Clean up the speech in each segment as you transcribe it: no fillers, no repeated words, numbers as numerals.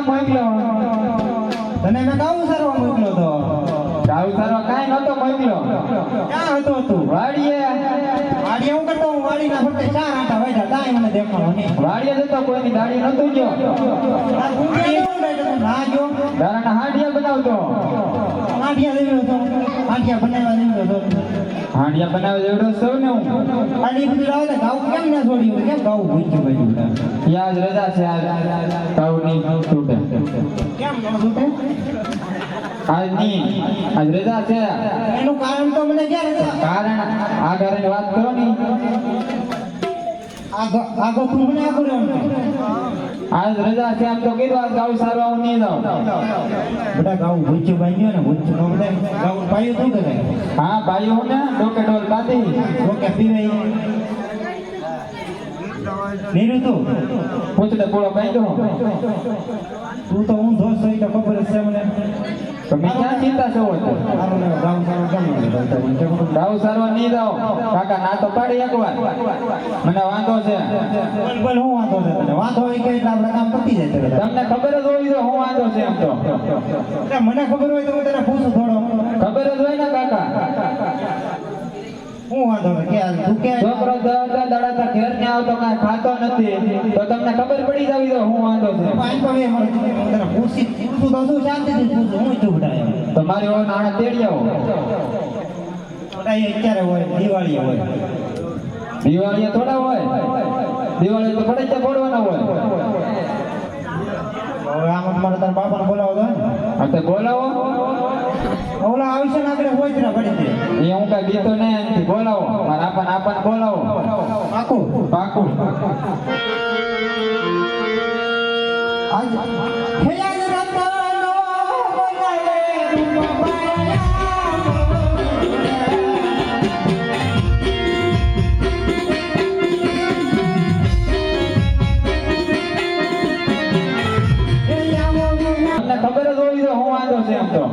ક્યાં મોકલ્યો? તને મેં ગાવું સારવા મોકલ્યો તો. ગાવું સારવા કાંઈ નહોતો મોકલ્યો. ક્યાં હતો તું? વાડીએ. વાડીએ હું કરતો? હું વાડીના ફરતે ચાર આંટા વાગ્યા તાય મને દેખાણો નહીં. વાડીએ જતો કોઈની દાડી નહોતું ગયો. ના ગયો. તારાના હાંડિયા બનાવતો. હાંડિયા લેવ્યો તો. હાંડિયા બનાવવા લેવ્યો તો. હાંડિયા બનાવવા જેવડો સૌ ને હું. અને એ બધું લાવે ગાવું કેમ ના છોડ્યું? કેમ ગાવું ભૂખ્યું ભાઈ? યાદ રજા છે આજ ગાઉની છૂટે. કેમ ન છૂટે? આજની આજ રજા છે. એનું કારણ તો મને ક્યારે કારણ આ કારણે વાત કરો ની. આગળ તું મને આગળ આજ રજા છે આમ તો કીધું આજ ગાઉ સારવા હું નહીં જાઉં. બધા ગાવું ભૂખ્યું ભાઈ ગયો ને ભૂખ્યું નો બધા ગાવું પાયું તું કરે. હા ભાઈઓ ને ડોકે ડોલ પાતી ઓકે પીવે નીરુ તું પૂછડે પૂળો બાંધ્યો. તું તો હું દોસ્ત હોય તો ખબર જ છે મને. તમે ક્યાં ચિંતા છો? ગાઉ સારવા નહીં જાઓ કાકા, ના તો પાડી એકવાર. મને વાંધો છે. બોલ હું વાંધો છે તને? વાંધો હોય કે એટલે આપણે કામ પતી જાય તરત. તમને ખબર જ હોવી જોઈએ હું વાંધો છે એમ તો. મને ખબર હોય તો હું તને પૂછું થોડો. ખબર જ હોય ને કાકા. હું વાંધો છે કે તું કે છોકરો દાડા ઘેર ને આવતો કાંઈ ખાતો નથી તો તમને ખબર પડી જાવી તો હું વાંધો છે. પાંચ પગે મને તને પૂછી પૂછું તો શું શાંતિથી પૂછું હું તું બટાય તમારી ઓર નાણા તેડી આવો. બટાય અત્યારે હોય દિવાળી હોય. દિવાળીએ થોડા હોય. દિવાળી તો પડે ફોડવાના હોય. હવે આમ મારે તારા બાપાને બોલાવો તો હા તો બોલાવો. ઓલા આવશે ને આપણે હોય ત્યાં પડી દે. એ હું કઈ બીતો નહીં એમથી બોલાવો. મારા આપણને બોલાવો. પાકું પાકું. આજ ખેયાલ રતનો બોલાવે તમને ખબર જ હોવી તો હું વાંધો છે એમ તો.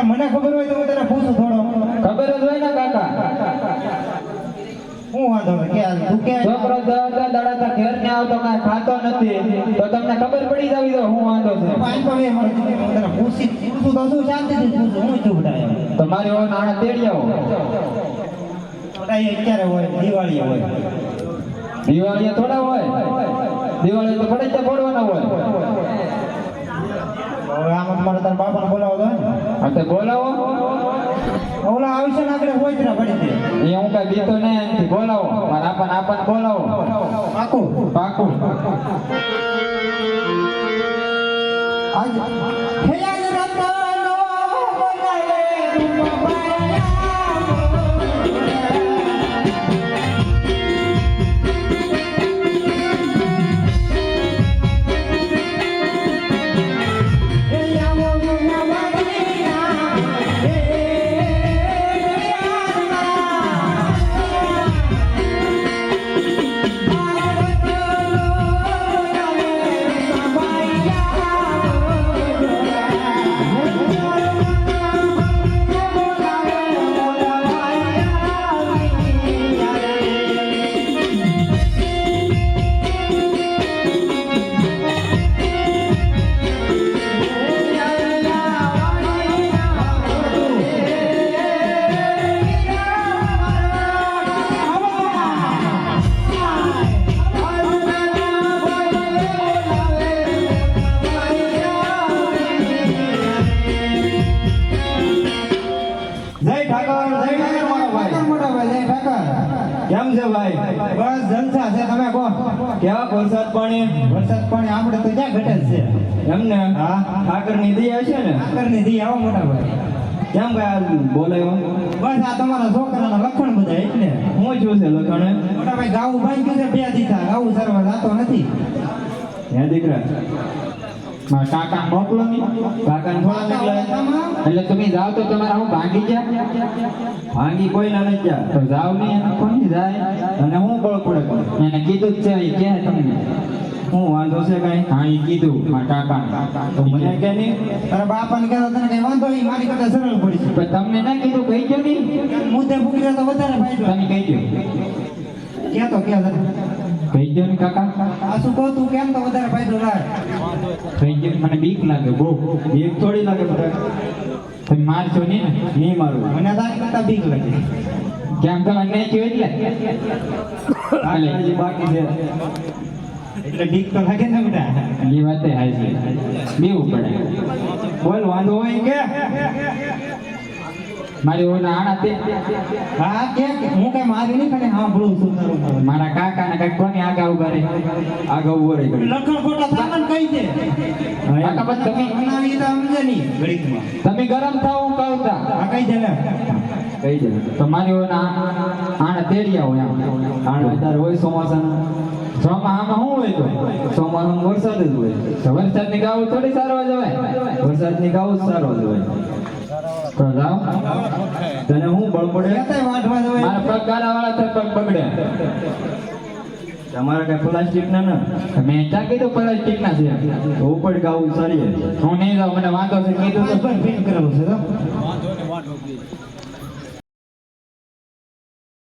મને ખબર હોય તો હું તને પૂછું થોડો. ખબર જ હોય ને કાકા. હું વાંધો કે તું કે છોકરો દાડા ઘેર ને આવતો કાંઈ ખાતો નથી તો તમને ખબર પડી જાવી તો હું વાંધો છે. પાંચ પગે મને તને પૂછી પૂછું તો શું શાંતિથી પૂછું હું તું બટાય તમારી ઓર નાણા તેડી આવો. બટાય અત્યારે હોય દિવાળી હોય. દિવાળીએ થોડા હોય. દિવાળી તો પડે ફોડવાના હોય. હવે આમ મારે તારા બાપાને બોલાવો તો હા તો બોલાવો. ઓલા આવશે ને આપણે હોય ત્યાં પડી દે. એ હું કઈ બીતો નહીં એમથી બોલાવો. મારા આપણને બોલાવો. પાકું પાકું. આજ ખેયાલ રતનો બોલાવે કેમ છે ભાઈ? બસ જલસા છે. તમે કહો કેવા વરસાદ પાણી? વરસાદ પાણી આપણે તો ક્યાં ઘટે છે એમને હા ઠાકરની દયા છે ને. આકરની દી આવો મોટા ભાઈ. કેમ કઈ બોલાયો? બસ આ તમારા છોકરાના લખણ બધા એટલે હું શું છે લખાણે? મોટા ભાઈ ગાવું બાંધ્યું છે 2 દીધા ગાવું સરવા જાતો નથી. હે દીકરા મારા કાકા મોકલો ની. કાકા થોડા મોકલાય એટલે તમે જાઓ તો તમારા હું ભાંગી ગયા? ભાંગી કોઈ ના નથી ગયા તો જાવ નહીં. એને કોની જાય અને હું બળ પડે એને કીધું જ છે. એ કે તમને હું વાંધો છે કઈ? હા એ કીધું મારા કાકા. તો મને કે નહીં તારા બાપાને કહેતો તને કઈ વાંધો નહીં મારી કરતા સરળ પડી છે. પણ તમને ના કીધું કહી ગયો નહીં. મુદ્દે ફૂકી તો વધારે ફાયદો. તમે કહી ગયો ક્યાં તો ક્યાં કહી દો ને કાકા. આ શું કહું તું કેમ તો વધારે ફાયદો થાય કહી દો ને, મને બીક લાગે બહુ. બીક થોડી લાગે બધા તમે મારશો નહીં ને? નહીં મારું મને તારી કરતા બીક લાગે કેમ તમે નહીં કહ્યું એટલે? હાલે. હજી બાકી છે એટલે બીક તો લાગે ને બેટા એ વાતે હાચી. બીવું પડે. બોલ વાંધો હોય કે મારી ઓના આણા તે હા કે હું કઈ મારી નહીં ખાલી સાંભળું છું તારું મારા કાકાને કઈ કોની આગા ઉભા રહે? આગા ઉભો રહે. લખણ ખોટા થામન કહી દે કાકા બસ તમે બનાવી તો સમજે નહીં ઘડીકમાં તમે ગરમ થાવ હું કહું તા. આ કઈ દે ને કહી દે તો મારી ઓના આણા તેડિયા હોય આમ. આણ તાર હોય ચોમાસાના ચોમાસામાં શું હોય તો? ચોમાસામાં વરસાદ જ હોય તો વરસાદની ગાવું થોડી સારવા જવાય. વરસાદની ગાવ જ સારો જ હોય તો જાઓ. તને હું બળબડે વાંઢવા જવાય મારા પગ ગાળાવાળા થાય, પગ બગડે. તમારા કઈ પ્લાસ્ટિક ના ના મેં ક્યાં કીધું પ્લાસ્ટિક ના છે? તો ઉપર ગાવું સારી હું નહીં જાઉં, મને વાંધો છે કીધું તો. ફિટ કરેલું છે તો